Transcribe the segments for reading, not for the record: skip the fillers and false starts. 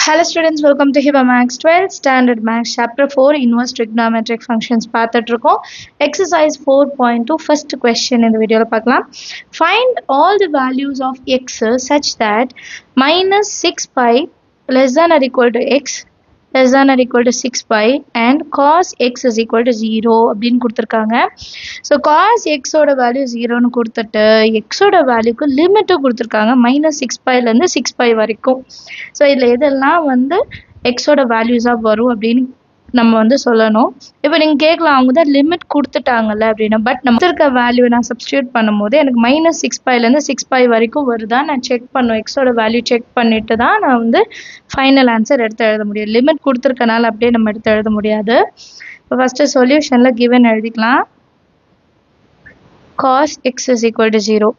Hello students, welcome to HIBA Max 12 Standard Max Chapter 4 Inverse Trigonometric Functions பார்த்துட்டு Exercise 4.2 First question in the video பார்க்கலாம். Find all the values of x such that minus 6 pi less than or equal to x less than or equal to 6 pi and cos x is equal to 0 அப்படின்னு கொடுத்துருக்காங்க. So cos x ஓட value 0ன்னு கொடுத்துட்டு எக்ஸோட வேல்யூக்கு லிமிட்டும் கொடுத்துருக்காங்க -6 பைலேருந்து 6 by வரைக்கும். So இதில் எதெல்லாம் வந்து எக்ஸோட வேல்யூஸாக வரும் அப்படின்னு நம்ம சொல்லணும். இப்போ நீங்கள் கேட்கலாம், அவங்க தான் லிமிட் கொடுத்துட்டாங்கல்ல அப்படின்னா, பட் நம்ம இருக்க வேல்யூ நான் சப்ஸ்டியூட் பண்ணும்போது எனக்கு -6 பைலேருந்து 6 பை வரைக்கும் வருதா நான் செக் பண்ணும். எக்ஸோட வேல்யூ செக் பண்ணிட்டு தான் நான் ஃபைனல் ஆன்சர் எடுத்து எழுத முடியும். லிமிட் கொடுத்துருக்கனால அப்படியே நம்ம எடுத்து எழுத முடியாது. இப்போ ஃபஸ்ட்டு சொல்யூஷனில் கிவன் எழுதிக்கலாம். cos x is equal to 0.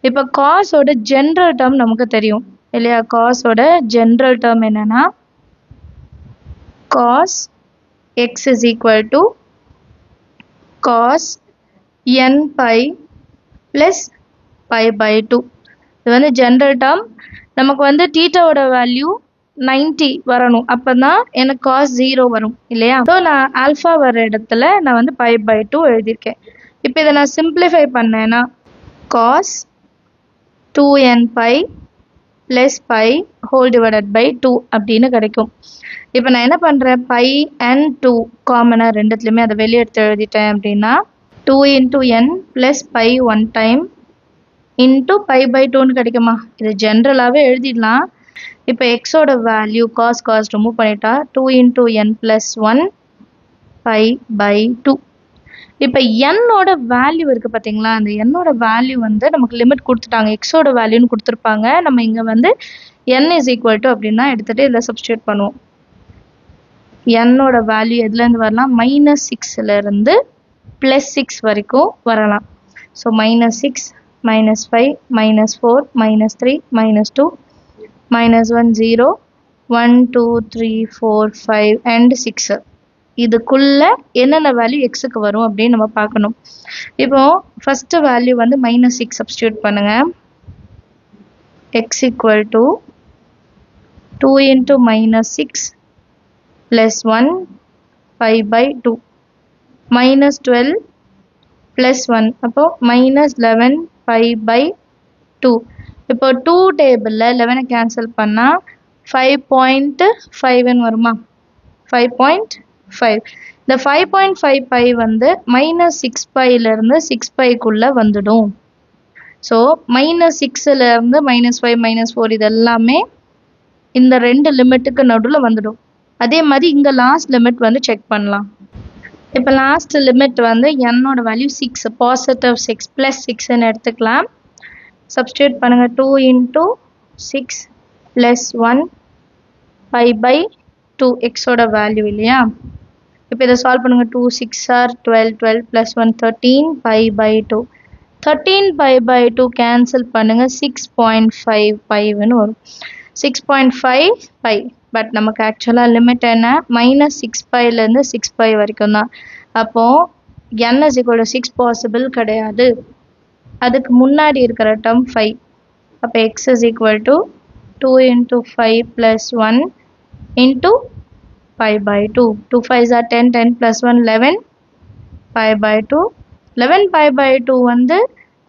இப்போ cos ஓட ஜென்ரல் டேர்ம் நமக்கு தெரியும் இல்லையா? cos ஓட ஜென்ரல் டேர்ம் என்னன்னா cos x is equal to cos n pi plus pi by 2. இது ஜென்ரல் டேர்ம். நமக்கு தீட்டாவோட வேல்யூ 90 வரணும், அப்போ தான் எனக்கு cos 0 வரும் இல்லையா? ஸோ நான் ஆல்ஃபா வர இடத்துல நான் pi by 2 எழுதியிருக்கேன். இப்போ இதை நான் சிம்பிளிஃபை பண்ணேன்னா cos 2n pi plus pi whole divided by 2 அப்படின்னு கிடைக்கும். இப்போ நான் என்ன பண்ணுறேன், pi and 2 காமனாக ரெண்டுத்துலையுமே அதை வெளியே எடுத்து எழுதிட்டேன் அப்படின்னா 2 into n plus pi one time into pi by 2ன்னு கிடைக்குமா? இது ஜென்ரலாகவே எழுதிடலாம். இப்போ எக்ஸோட வேல்யூ cos ரிமூவ் பண்ணிட்டா 2 into n plus 1 pi by 2. இப்போ என்னோட வேல்யூ இருக்குது பார்த்தீங்களா? அந்த என்னோட வேல்யூ நமக்கு லிமிட் கொடுத்துட்டாங்க, எக்ஸோட வேல்யூன்னு கொடுத்துருப்பாங்க. நம்ம இங்கே n is equal to அப்படின்னா எடுத்துகிட்டு இதில் சப்ஸ்டியூட் பண்ணுவோம். என்னோட வேல்யூ எதுலேருந்து வரலாம்? -6லேருந்து +6 வரைக்கும் வரலாம். ஸோ -6 -5 -4 -3 -2 -1 0 1 2 3 4 5 and 6 இதுக்குள்ள என்னென்ன வேல்யூ எக்ஸுக்கு வரும் அப்படின்னு நம்ம பார்க்கணும். இப்போ ஃபர்ஸ்ட் வேல்யூ -6 சப்ஸ்டியூட் பண்ணுங்க. x equal to 2 into -6 plus 1 pi by 2 -12 plus 1 அப்போ -11 pi by 2. இப்போ 2 டேபிளில் 11 கேன்சல் பண்ணால் 5.5 வருமா? 5.5. இந்த 5.5 பை -6 பைலேருந்து 6 பைக்குள்ளே வந்துடும். ஸோ -6லேருந்து -5 -4 இதெல்லாமே இந்த ரெண்டு லிமிட்டுக்கு நடுவில் வந்துடும். அதே மாதிரி இங்கே லாஸ்ட் லிமிட் செக் பண்ணலாம். இப்போ லாஸ்ட் லிமிட் என்னோட வேல்யூ 6 பாசிட்டிவ் 6 + 6ன்னு எடுத்துக்கலாம். சப்ஸ்டியூட் பண்ணுங்கள். 2 into 6 plus 1 pi by 2 எக்ஸோட வேல்யூ இல்லையா? இப்போ இதை சால்வ் பண்ணுங்கள். 2 6 are 12 12 plus 1 13 pi by 2 13 pi by 2 cancel பண்ணுங்கள். 6.5 பைன்னு வரும். 6.5 பை. பட் நமக்கு ஆக்சுவலாக லிமிட் என்ன? -6 பைலேருந்து 6 பை வரைக்கும் தான். அப்போது n is equal to 6 possible கிடையாது. அதுக்கு முன்னாடி இருக்கிற டேர்ம் 5. அப்போ x is equal to 2 into 5 plus 1 into pi by 2. 2 5s are 10 10 plus 1 11 pi by 2 11 pi by 2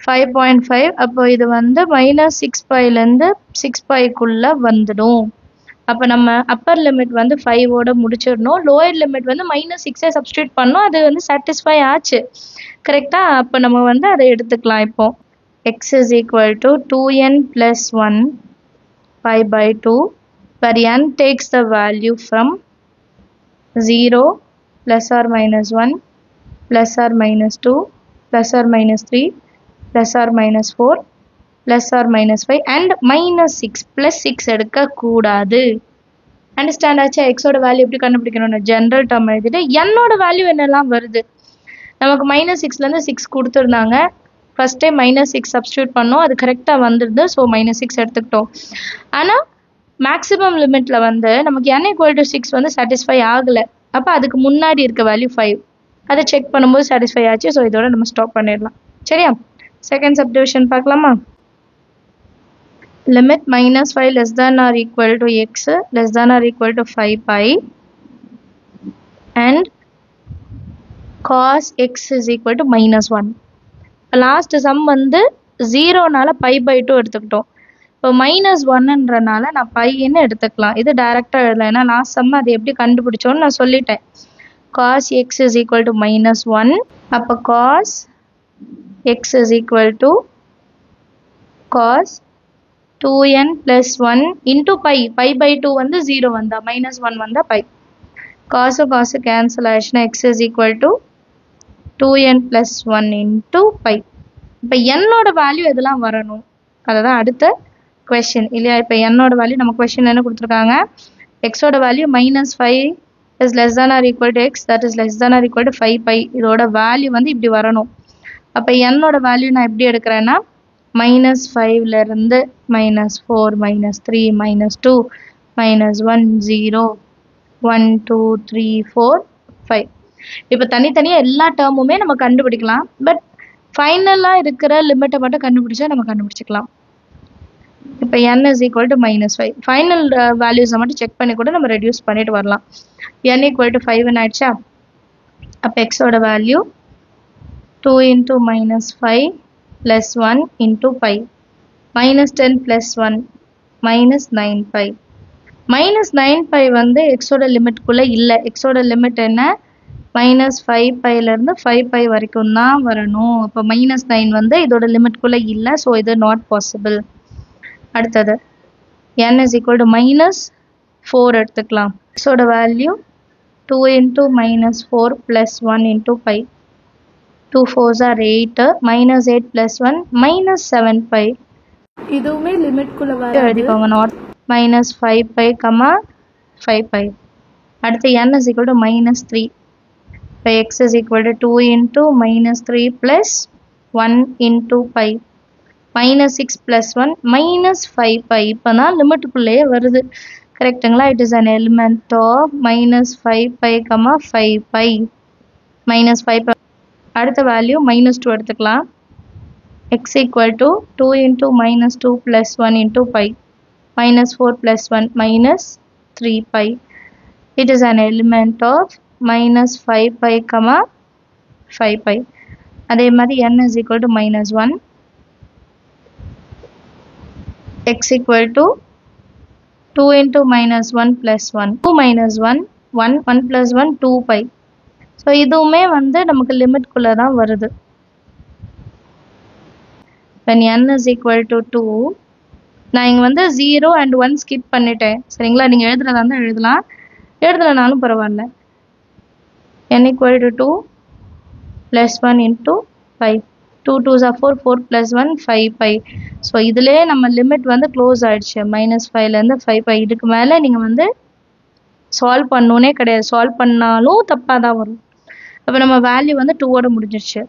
5.5. அப்போ இது -6 பைலேருந்து 6 பைக்குள்ளே வந்துடும். அப்போ நம்ம அப்பர் லிமிட் 5ஓட முடிச்சிடணும். லோயர் லிமிட் -6 சப்ஸ்டியூட் பண்ணோம். அது சாட்டிஸ்ஃபை ஆச்சு கரெக்டாக. அப்போ நம்ம அதை எடுத்துக்கலாம். இப்போ x is equal to 2n plus 1 pi by 2 where n takes the value from 0 plus or minus 1 plus or minus 2 plus or minus 3 plus or minus 4 plus or minus 5 and -6 plus 6 எடுக்கக்கூடாது. Understand ஆச்சா? எக்ஸோட value எப்படி கண்டுபிடிக்கணும்னு general term எழுதிட்டு என்னோட value என்னெல்லாம் வருது. நமக்கு -6லேருந்து 6 கொடுத்துருந்தாங்க. ஃபர்ஸ்ட் டைம் -6 சப்ஸ்டியூட் பண்ணோம், அது கரெக்டாக வந்துடுது. ஸோ -6 எடுத்துக்கிட்டோம். ஆனால் மேக்ஸிமம் லிமிட்டில் நமக்கு n equal to 6 சாட்டிஸ்ஃபை ஆகலை. அப்போ அதுக்கு முன்னாடி இருக்க வேல்யூ 5. அதை செக் பண்ணும்போது சாட்டிஸ்ஃபை ஆச்சு. ஸோ இதோட நம்ம ஸ்டாப் பண்ணிடலாம். சரியா? செகண்ட் சப்டிவிஷன் பார்க்கலாமா? limit minus 5 less than or equal to x less than or equal to 5 pi and cos x is equal to minus 1. Last some வந்து 0னால pi by 2 எடுத்துக்கிட்டோம். இப்போ minus 1ன்றனால நான் பைன்னு எடுத்துக்கலாம். இது டைரக்டா எழுதலாம். ஏன்னா லாஸ்ட் சம் அது எப்படி கண்டுபிடிச்சோன்னு நான் சொல்லிட்டேன். cos x is equal to minus 1. அப்போ cos x is equal to cos 2n plus 1 into pi. Pi by 2 வந்து 0 வந்தா minus 1 வந்தா pi. cos cancel ஆயிடுச்சுன்னா x is equal to 2n plus 1 into pi. இப்போ என்னோட வேல்யூ எதெல்லாம் வரணும் அதுதான் அடுத்த question இல்லையா. இப்போ என்னோட வேல்யூ நம்ம question என்ன கொடுத்துருக்காங்க, x ஓட value minus 5 is less than or equal to x, that is less than or equal to 5 pi. இதோட வேல்யூ வந்து இப்படி வரணும். அப்போ என்னோட வேல்யூ நான் எப்படி எடுக்கிறேன்னா minus 5ல இருந்து minus 4 minus 3 minus 2 minus 1 0 1 2 3 4 5. இப்போ தனித்தனியாக எல்லா டேர்முமே நம்ம கண்டுபிடிக்கலாம். பட் ஃபைனலாக இருக்கிற லிமிட்டை மட்டும் கண்டுபிடிச்சா நம்ம கண்டுபிடிச்சிக்கலாம். இப்போ n is equal to minus 5. Final வேல்யூஸை மட்டும் செக் பண்ணி கூட நம்ம ரெடியூஸ் பண்ணிட்டு வரலாம். n equal to 5 ஆயிடுச்சா. அப்போ எக்ஸோட value 2 into minus 5 plus 1 into pi. minus 10 plus 1 minus 9 pi. minus 9 pi வந்து எக்ஸோட லிமிட்குள்ளே இல்லை. எக்ஸோட லிமிட் என்ன, minus 5 பைலேருந்து 5 pi வரைக்கும் தான் வரணும். அப்போ minus 9 வந்து இதோட லிமிட்குள்ளே இல்லை. ஸோ இது நாட் பாசிபிள். அடுத்தது n is equal to minus 4 எடுத்துக்கலாம். எக்ஸோட value 2 into minus 4 plus 1 into pi. 2 4s are 8 minus 8 plus 1 minus 7 pi. இதுவுமே லிமிட்குள்ள வராது. எழுதிக்கோங்க நாட் minus 5 pi, 5 pi. அடுத்து n is equal to minus 3. இப்போ x is equal to 2 into minus 3 plus 1 into pi. minus 6 plus 1 minus 5 pi. இப்போ தான் லிமிட்டுக்குள்ளேயே வருது. கரெக்டுங்களா. It is an element of minus 5 pi, 5 pi. minus 5 pi. அடுத்த value minus 2 எடுத்துக்கலாம். x equal to 2 into minus 2 plus 1 into pi. minus 4 plus 1 minus 3 pi. It is an element of minus 5 pi, 5 pi. அதே மாதிரி n is equal to minus 1. x equal to 2 into minus 1 plus 1. 2 minus 1 1 1 plus 1 2 pi. So இதுவுமே வந்து நமக்கு லிமிட்குள்ளே தான் வருது. when n is equal to 2, நான் இங்கே வந்து 0 and 1 ஸ்கிப் பண்ணிட்டேன். சரிங்களா. நீங்கள் எழுதுறதா இருந்தால் எழுதலாம், எழுதலைனாலும் பரவாயில்ல. n equal to 2 plus 1 into 5. 2 2s are 4 4 plus 1 5 pi. So இதிலே நம்ம லிமிட் வந்து க்ளோஸ் ஆகிடுச்சு. minus 5லேருந்து 5 pi. இதுக்கு மேலே நீங்கள் வந்து சால்வ் பண்ணணுன்னே கிடையாது. சால்வ் பண்ணாலும் தப்பாக தான் வரும். அப்போ நம்ம வேல்யூ வந்து 2ஓட முடிஞ்சிருச்சு.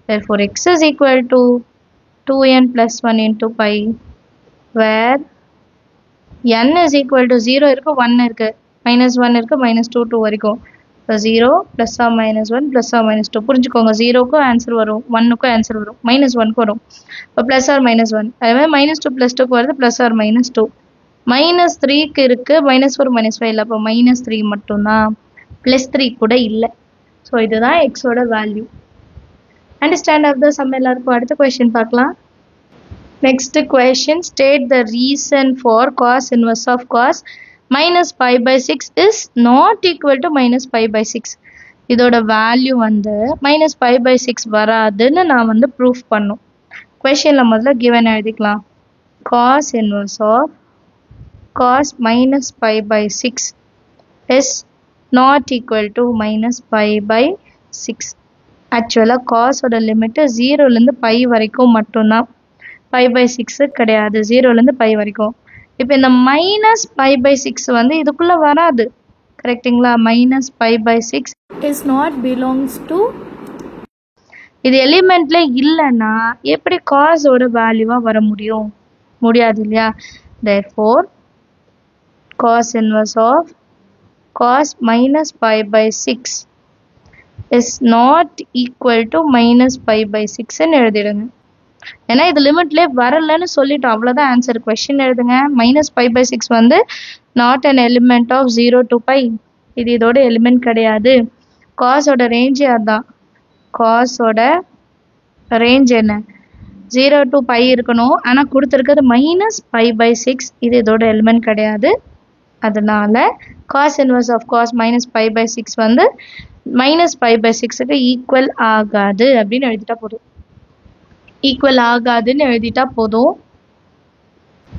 therefore x is equal to 2n plus 1 into pi, where n is equal to 0 இருக்குது, 1 இருக்குது, minus 1 இருக்குது, minus 2 2 வரைக்கும். இப்போ 0 plus or minus 1 plus or minus 2. புரிஞ்சுக்கோங்க, 0க்கும் ஆன்சர் வரும், 1க்கும் ஆன்சர் வரும், minus 1க்கு வரும். இப்போ plus or minus 1. அதே மாதிரி minus 2 plus 2க்கு வருது, plus or minus 2. minus 3க்கு இருக்குது, minus 4 minus 5 இல்லை. அப்போ minus 3 மட்டும்தான், plus 3 கூட இல்லை. ஸோ இதுதான் எக்ஸோட value. Understand of the sum எல்லாருக்கும். அடுத்த கொஸ்டின் பார்க்கலாம். Next question, state the reason for cos inverse of cos minus pi by 6 is not equal to minus pi by 6. இதோட வேல்யூ வந்து minus pi by 6 வராதுன்னு நான் வந்து ப்ரூஃப் பண்ணும். கொஸ்டினில் முதல்ல கிவன் எழுதிக்கலாம். Cos inverse of cos minus pi by 6 is not equal to minus pi by 6. ஆக்சுவலாக காஸோட லிமிட்டு 0லேருந்து pi வரைக்கும் மட்டும்தான், pi by 6 கிடையாது. 0லேருந்து pi வரைக்கும். இப்போ இந்த மைனஸ் pi by 6 வந்து இதுக்குள்ளே வராது. கரெக்டுங்களா. Minus pi by 6 is not belongs to, இது எலிமெண்ட்ல இல்லைன்னா எப்படி காஸோட வேல்யூவாக வர முடியும், முடியாது இல்லையா. therefore cos inverse of cos minus pi by 6 is not equal to minus pi by 6 ன்னு எழுதிடுங்க. ஏன்னா இது லிமிட்லேயே வரலன்னு சொல்லிட்டோம், அவ்வளோதான் ஆன்சர். கொஸ்டின் எழுதுங்க. -π/6 வந்து not an element of 0 to π. இது இதோட எலிமெண்ட் கிடையாது. காஸோட ரேஞ்சே அதுதான். காஸோட ரேஞ்ச் என்ன? 0 to π இருக்கணும். ஆனால் கொடுத்துருக்கிறது -π/6. இது இதோட எலிமெண்ட் கிடையாது. அதனால காஸ் இன்வர்ஸ் ஆஃப் காஸ் -π/6 வந்து -π/6க்கு ஈக்குவல் ஆகாது அப்படின்னு எழுதிட்டா போதும். ஈக்குவல் ஆகாதுன்னு எழுதிட்டா போதும்.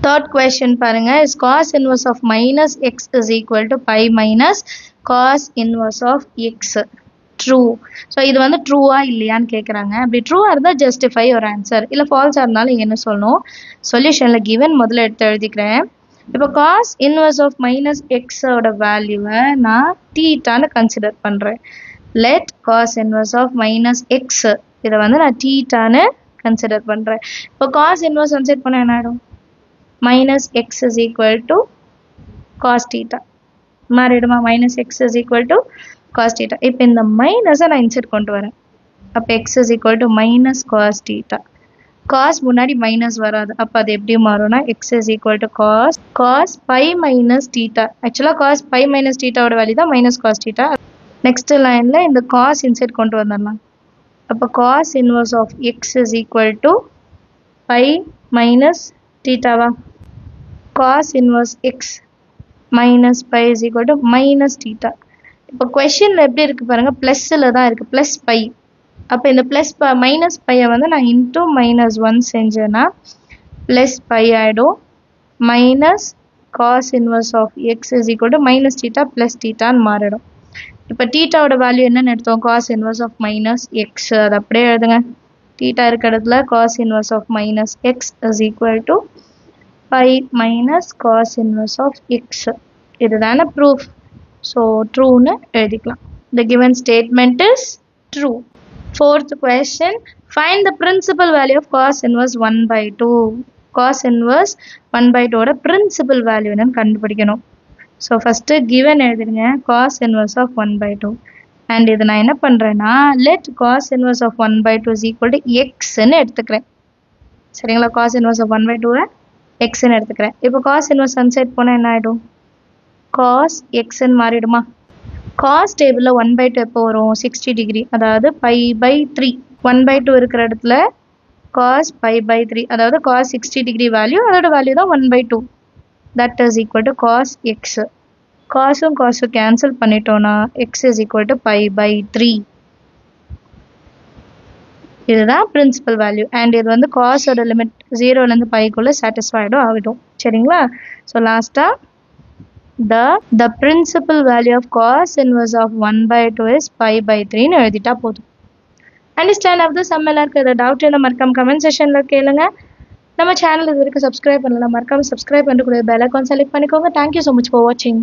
தேர்ட் கொஸ்டின் பாருங்க. Is cos inverse of -x is equal to π minus cos inverse of x true? So இது வந்து ட்ரூவா இல்லையான்னு கேட்குறாங்க. அப்படி ட்ரூவாக இருந்தால் ஜஸ்டிஃபை ஒரு ஆன்சர், இல்லை ஃபால்ஸாக இருந்தாலும் என்ன சொல்லணும்? சொல்யூஷனில் கிவன் முதல்ல எடுத்து எழுதிக்கிறேன். இப்போ காஸ் இன்வர்ஸ் ஆஃப் -xோட வேல்யூவை நான் தீட்டான்னு கன்சிடர் பண்ணுறேன். Let cos inverse of -x இதை வந்து நான் தீட்டான்னு கன்சிடர் பண்ணுறேன். இப்போ காஸ் இன்வர்ஸ் கன்சிடர் பண்ண என்ன ஆகிடும்? -x is equal to cos theta மாறிடுமா? -x is equal to cos theta. இப்போ இந்த மைனஸை நான் இன்செர்ட் கொண்டு வரேன். அப்போ x is equal to -cos theta. cos முன்னாடி மைனஸ் வராது. அப்போ அது எப்படி மாறும்னா x is equal to cos π minus theta. ஆக்சுவலாக cos π minus theta ஓட வேல்யூ தான் -cos theta. நெக்ஸ்ட் லைனில் இந்த cos இன்செர்ட் கொண்டு வந்துடலாம். அப்போ cos inverse of x is equal to π minus theta-வா? cos inverse x minus π is equal to -theta. இப்போ கொஸ்டினில் எப்படி இருக்குது பாருங்கள், ப்ளஸ்ஸில் தான் இருக்குது, +π. அப்போ இந்த -πயை வந்து நான் இன்ட்டு -1 செஞ்சேன்னா +π ஆகிடும். Minus cos inverse of x is equal to -theta + thetaன்னு மாறிடும். இப்போ தீட்டாவோட வேல்யூ என்னன்னு எடுத்தோம்? cos inverse of -x. அது அப்படியே எழுதுங்க. தீட்டா இருக்க இடத்துல cos inverse of -x is equal to π minus cos inverse of x. இதுதான ப்ரூஃப். ஸோ ட்ரூன்னு எழுதிக்கலாம். The given statement is true. Fourth question. Find the principal value of cos inverse 1/2. cos inverse 1/2 ஓட principal value என்னன்னு கண்டுபிடிக்கணும். So first given எழுதிடுங்க, cos inverse of 1/2. And இது நான் என்ன பண்ணுறேன்னா let cos inverse of 1/2 is equal to xன்னு எடுத்துக்கிறேன். சரிங்களா? cos inverse of 1/2 xன்னு எடுத்துக்கிறேன். இப்போ cos inverse சன்செட் போனால் என்ன ஆகிடும்? cos xன்னு மாறிடுமா? cos டேபிளில் 1/2 எப்போ வரும்? 60 டிகிரி, அதாவது π/3. 1/2 இருக்கிற இடத்துல cos π/3, அதாவது cos 60 டிகிரி வேல்யூ, அதோட வேல்யூ தான் 1/2. That is equal to cos x. காஸும் காஸும் கேன்சல் பண்ணிட்டோன்னா x is equal to π/3. இதுதான் பிரின்சிபல் வேல்யூ. அண்ட் இது வந்து காஸோட லிமிட் 0லேருந்து πக்குள்ளே சாட்டிஸ்ஃபைடும் ஆகிடும். சரிங்களா? ஸோ லாஸ்ட்டாக the principal value of cos inverse of 1/2 is π/3ன்னு எழுதிட்டா போதும். அண்டர்ஸ்டாண்ட் ஆஃப் த சம் எல்லாருக்கும் ஏதாவது டவுட் என்ன மறக்காம கமெண்ட் செஷனில் கேளுங்க. நம்ம சேனல் இது வரைக்கும் சப்ஸ்கிரைப் பண்ணலாம், மறக்காம சப்ஸ்கிரைப் பண்ணக்கூடிய பெல் ஐகான் செலக்ட் பண்ணிக்கோங்க. தேங்க்யூ ஸோ மச் ஃபார் வாட்சிங்.